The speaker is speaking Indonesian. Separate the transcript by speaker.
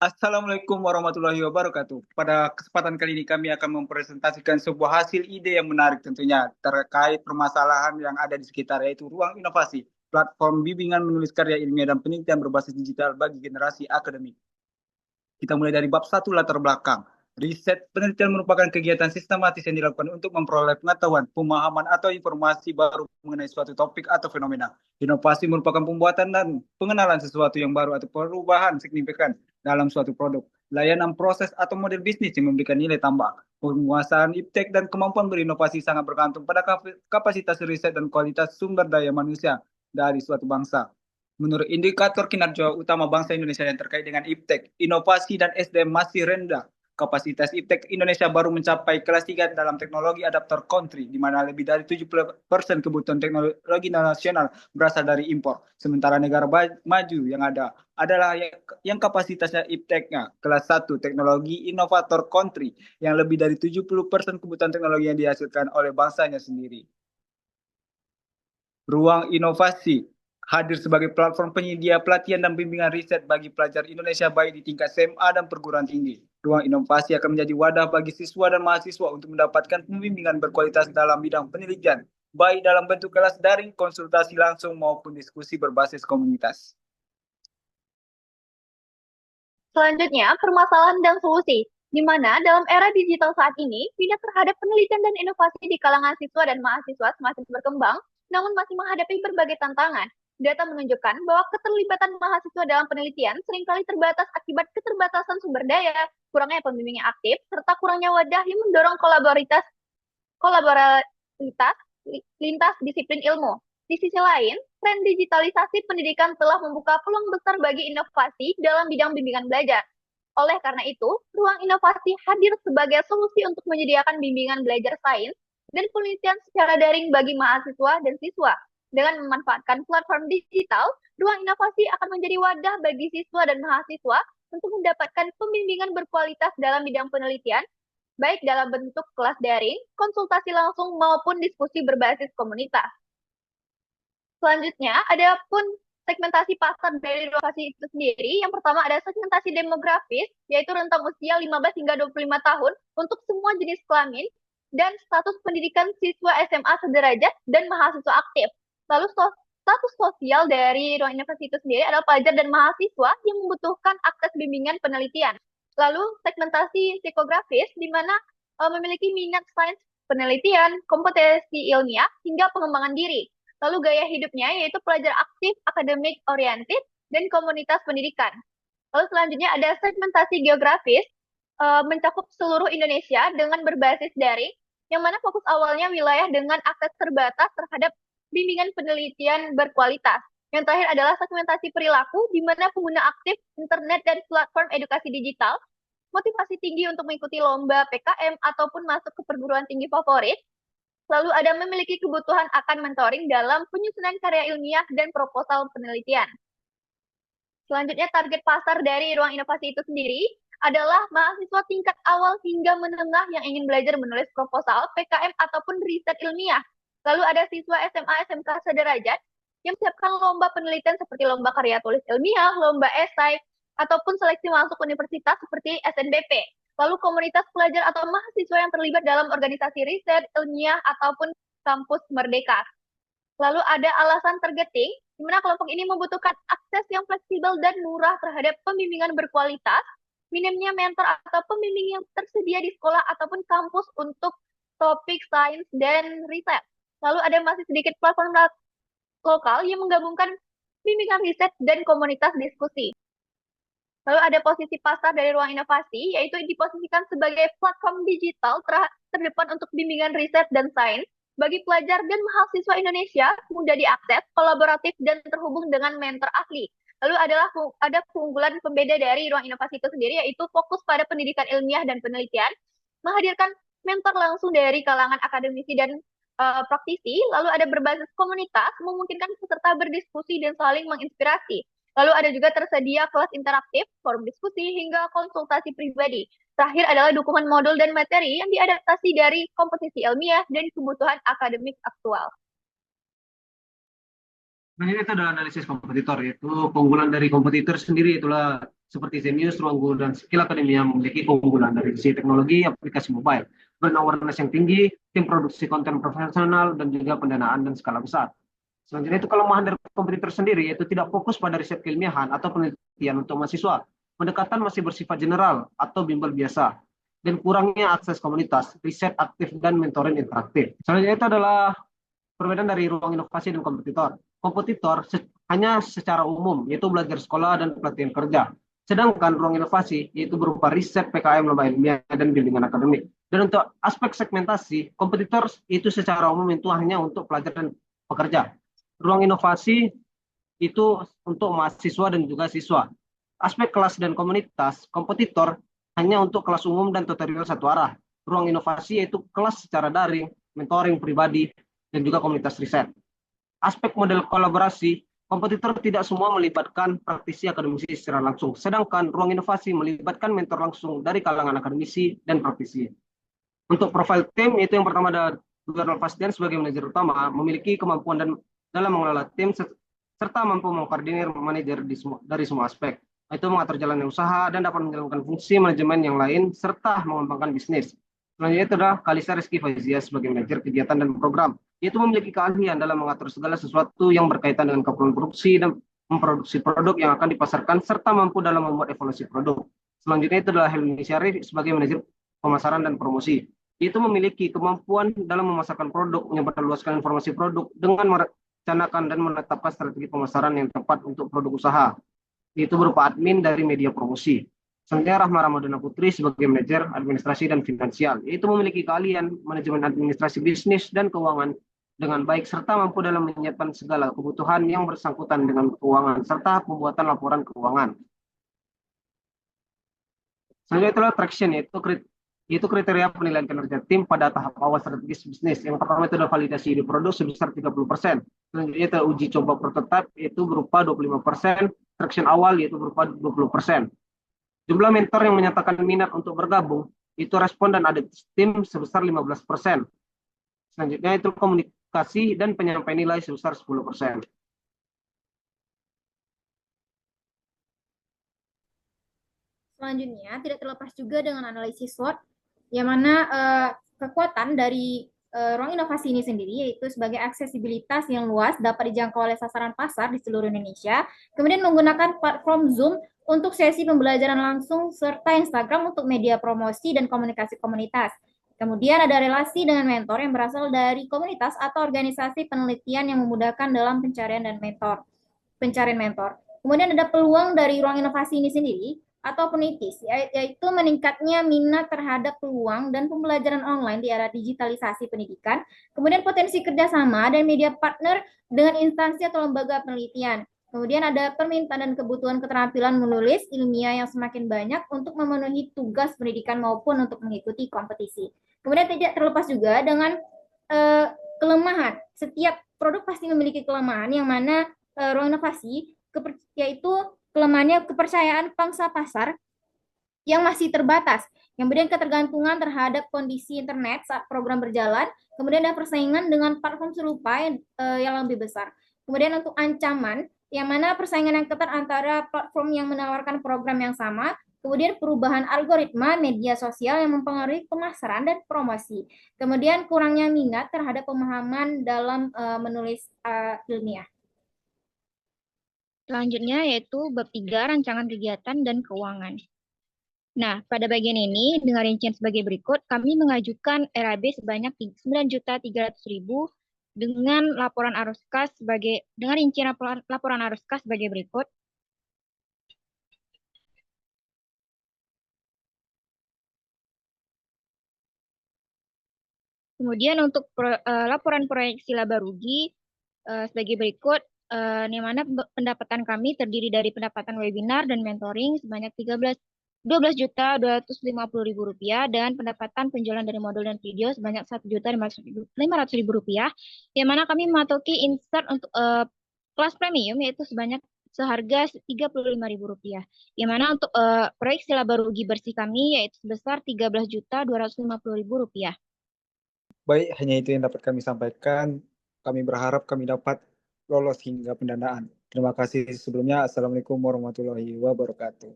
Speaker 1: Assalamualaikum warahmatullahi wabarakatuh. Pada kesempatan kali ini kami akan mempresentasikan sebuah hasil ide yang menarik tentunya terkait permasalahan yang ada di sekitar yaitu ruang inovasi, platform bimbingan menulis karya ilmiah dan penelitian berbasis digital bagi generasi akademik. Kita mulai dari bab satu latar belakang. Riset penelitian merupakan kegiatan sistematis yang dilakukan untuk memperoleh pengetahuan, pemahaman, atau informasi baru mengenai suatu topik atau fenomena. Inovasi merupakan pembuatan dan pengenalan sesuatu yang baru atau perubahan signifikan dalam suatu produk, layanan proses atau model bisnis yang memberikan nilai tambah. Penguasaan iptek dan kemampuan berinovasi sangat bergantung pada kapasitas riset dan kualitas sumber daya manusia dari suatu bangsa. Menurut indikator kinerja utama bangsa Indonesia yang terkait dengan iptek, inovasi dan SDM masih rendah. Kapasitas iptek Indonesia baru mencapai kelas 3 dalam teknologi adaptor country, di mana lebih dari 70% kebutuhan teknologi nasional berasal dari impor. Sementara negara maju yang ada adalah yang kapasitasnya ipteknya kelas 1 teknologi inovator country, yang lebih dari 70% kebutuhan teknologi yang dihasilkan oleh bangsanya sendiri. Ruang Inovasi hadir sebagai platform penyedia pelatihan dan bimbingan riset bagi pelajar Indonesia baik di tingkat SMA dan perguruan tinggi. Ruang Inovasi akan menjadi wadah bagi siswa dan mahasiswa untuk mendapatkan pembimbingan berkualitas dalam bidang penelitian, baik dalam bentuk kelas daring, konsultasi langsung, maupun diskusi berbasis komunitas.
Speaker 2: Selanjutnya, permasalahan dan solusi, di mana dalam era digital saat ini, minat terhadap penelitian dan inovasi di kalangan siswa dan mahasiswa semakin berkembang, namun masih menghadapi berbagai tantangan. Data menunjukkan bahwa keterlibatan mahasiswa dalam penelitian seringkali terbatas akibat keterbatasan sumber daya, kurangnya pembimbing yang aktif, serta kurangnya wadah yang mendorong kolaborativitas lintas disiplin ilmu. Di sisi lain, tren digitalisasi pendidikan telah membuka peluang besar bagi inovasi dalam bidang bimbingan belajar. Oleh karena itu, ruang inovasi hadir sebagai solusi untuk menyediakan bimbingan belajar sains dan penelitian secara daring bagi mahasiswa dan siswa. Dengan memanfaatkan platform digital, ruang inovasi akan menjadi wadah bagi siswa dan mahasiswa untuk mendapatkan pembimbingan berkualitas dalam bidang penelitian, baik dalam bentuk kelas daring, konsultasi langsung, maupun diskusi berbasis komunitas. Selanjutnya, ada pun segmentasi pasar dari lokasi itu sendiri. Yang pertama ada segmentasi demografis, yaitu rentang usia 15 hingga 25 tahun untuk semua jenis kelamin dan status pendidikan siswa SMA sederajat dan mahasiswa aktif. Lalu status sosial dari ruang inovasi itu sendiri adalah pelajar dan mahasiswa yang membutuhkan akses bimbingan penelitian. Lalu segmentasi psikografis, di mana memiliki minat sains penelitian, kompetensi ilmiah, hingga pengembangan diri. Lalu gaya hidupnya yaitu pelajar aktif, akademik oriented, dan komunitas pendidikan. Lalu selanjutnya ada segmentasi geografis, mencakup seluruh Indonesia dengan berbasis daring, yang mana fokus awalnya wilayah dengan akses terbatas terhadap bimbingan penelitian berkualitas. Yang terakhir adalah segmentasi perilaku, di mana pengguna aktif internet dan platform edukasi digital, motivasi tinggi untuk mengikuti lomba PKM ataupun masuk ke perguruan tinggi favorit, lalu ada memiliki kebutuhan akan mentoring dalam penyusunan karya ilmiah dan proposal penelitian. Selanjutnya, target pasar dari ruang inovasi itu sendiri adalah mahasiswa tingkat awal hingga menengah yang ingin belajar menulis proposal, PKM, ataupun riset ilmiah. Lalu ada siswa SMA, SMK sederajat yang menyiapkan lomba penelitian seperti lomba karya tulis ilmiah, lomba esai, ataupun seleksi masuk universitas seperti SNBP. Lalu komunitas pelajar atau mahasiswa yang terlibat dalam organisasi riset, ilmiah, ataupun kampus merdeka. Lalu ada alasan targeting, di mana kelompok ini membutuhkan akses yang fleksibel dan murah terhadap pembimbingan berkualitas, minimnya mentor atau pembimbing yang tersedia di sekolah ataupun kampus untuk topik sains dan riset. Lalu ada masih sedikit platform lokal yang menggabungkan bimbingan riset dan komunitas diskusi. Lalu ada posisi pasar dari ruang inovasi, yaitu diposisikan sebagai platform digital terdepan untuk bimbingan riset dan sains bagi pelajar dan mahasiswa Indonesia, mudah diakses, kolaboratif, dan terhubung dengan mentor ahli. Lalu ada keunggulan pembeda dari ruang inovasi itu sendiri, yaitu fokus pada pendidikan ilmiah dan penelitian, menghadirkan mentor langsung dari kalangan akademisi dan praktisi, lalu ada berbasis komunitas, memungkinkan peserta berdiskusi dan saling menginspirasi. Lalu ada juga tersedia kelas interaktif, forum diskusi, hingga konsultasi pribadi. Terakhir adalah dukungan modul dan materi yang diadaptasi dari kompetisi ilmiah dan kebutuhan akademik aktual.
Speaker 3: Nah, ini itu adalah analisis kompetitor, yaitu keunggulan dari kompetitor sendiri itulah seperti Zenius, Ruangguru, dan Skill Academy yang memiliki keunggulan dari sisi teknologi, aplikasi mobile, brand awareness yang tinggi, tim produksi konten profesional, dan juga pendanaan dan skala besar. Selanjutnya itu kelemahan dari kompetitor sendiri, yaitu tidak fokus pada riset keilmiahan atau penelitian untuk mahasiswa. Pendekatan masih bersifat general atau bimbel biasa, dan kurangnya akses komunitas, riset aktif, dan mentoring interaktif. Selanjutnya itu adalah perbedaan dari ruang inovasi dan kompetitor. Kompetitor hanya secara umum, yaitu belajar sekolah dan pelatihan kerja. Sedangkan ruang inovasi, yaitu berupa riset, PKM, lomba ilmiah, dan bimbingan akademik. Dan untuk aspek segmentasi, kompetitor itu secara umum itu hanya untuk pelajar dan pekerja. Ruang inovasi itu untuk mahasiswa dan juga siswa. Aspek kelas dan komunitas, kompetitor hanya untuk kelas umum dan tutorial satu arah. Ruang inovasi yaitu kelas secara daring, mentoring pribadi, dan juga komunitas riset. Aspek model kolaborasi, kompetitor tidak semua melibatkan praktisi akademisi secara langsung, sedangkan ruang inovasi melibatkan mentor langsung dari kalangan akademisi dan praktisi. Untuk profil tim, itu yang pertama ada Gubernur Pasdian sebagai manajer utama, memiliki kemampuan dalam mengelola tim serta mampu mengkoordinir manajer dari semua aspek. Itu mengatur jalannya usaha dan dapat menjalankan fungsi manajemen yang lain serta mengembangkan bisnis. Selanjutnya itu adalah Kalisa Rizky Fazia sebagai manajer kegiatan dan program. Itu memiliki keahlian dalam mengatur segala sesuatu yang berkaitan dengan keperluan produksi dan memproduksi produk yang akan dipasarkan serta mampu dalam membuat evaluasi produk. Selanjutnya itu adalah Helmi Syarif sebagai manajer pemasaran dan promosi. Itu memiliki kemampuan dalam memasarkan produk, menyebarluaskan informasi produk dengan merencanakan dan menetapkan strategi pemasaran yang tepat untuk produk usaha. Itu berupa admin dari media promosi. Selanjutnya Rahma Ramadana Putri sebagai manajer administrasi dan finansial, yaitu memiliki keahlian manajemen administrasi bisnis dan keuangan dengan baik serta mampu dalam menyiapkan segala kebutuhan yang bersangkutan dengan keuangan serta pembuatan laporan keuangan. Selanjutnya itulah traction, yaitu kriteria penilaian kinerja tim pada tahap awal strategis bisnis. Yang pertama itu adalah validasi ide produk sebesar 30%. Selanjutnya itu uji coba prototipe itu berupa 25%, traction awal yaitu berupa 20%. Jumlah mentor yang menyatakan minat untuk bergabung itu respon dan audit tim sebesar 15%. Selanjutnya itu komunikasi dan penyampaian nilai sebesar 10%.
Speaker 4: Selanjutnya, tidak terlepas juga dengan analisis SWOT, yang mana kekuatan dari ruang inovasi ini sendiri yaitu sebagai aksesibilitas yang luas dapat dijangkau oleh sasaran pasar di seluruh Indonesia, kemudian menggunakan platform Zoom untuk sesi pembelajaran langsung serta Instagram untuk media promosi dan komunikasi komunitas. Kemudian ada relasi dengan mentor yang berasal dari komunitas atau organisasi penelitian yang memudahkan dalam pencarian mentor. Kemudian ada peluang dari ruang inovasi ini sendiri atau penitis, yaitu meningkatnya minat terhadap peluang dan pembelajaran online di era digitalisasi pendidikan, kemudian potensi kerjasama dan media partner dengan instansi atau lembaga penelitian. Kemudian ada permintaan dan kebutuhan keterampilan menulis ilmiah yang semakin banyak untuk memenuhi tugas pendidikan maupun untuk mengikuti kompetisi. Kemudian tidak terlepas juga dengan kelemahan. Setiap produk pasti memiliki kelemahan yang mana ruang inovasi yaitu kelemahannya kepercayaan pangsa pasar yang masih terbatas, kemudian ketergantungan terhadap kondisi internet saat program berjalan, kemudian ada persaingan dengan platform serupa yang lebih besar. Kemudian untuk ancaman, yang mana persaingan yang ketat antara platform yang menawarkan program yang sama, kemudian perubahan algoritma media sosial yang mempengaruhi pemasaran dan promosi, kemudian kurangnya minat terhadap pemahaman dalam menulis ilmiah.
Speaker 5: Selanjutnya yaitu bab 3 rancangan kegiatan dan keuangan. Nah, pada bagian ini dengan rincian sebagai berikut, kami mengajukan RAB sebanyak 9.300.000 dengan laporan arus kas dengan rincian laporan arus kas sebagai berikut. Kemudian untuk laporan proyeksi laba rugi sebagai berikut, di mana pendapatan kami terdiri dari pendapatan webinar dan mentoring sebanyak 12.250.000 rupiah dan pendapatan penjualan dari modul dan video sebanyak 1.500.000 rupiah, yang mana kami mematuhi insert untuk kelas premium yaitu seharga 35.000 rupiah, yang mana untuk proyeksi laba rugi bersih kami yaitu sebesar 13.250.000 rupiah.
Speaker 1: Baik, hanya itu yang dapat kami sampaikan. Kami berharap kami dapat lolos hingga pendanaan. Terima kasih sebelumnya. Assalamualaikum warahmatullahi wabarakatuh.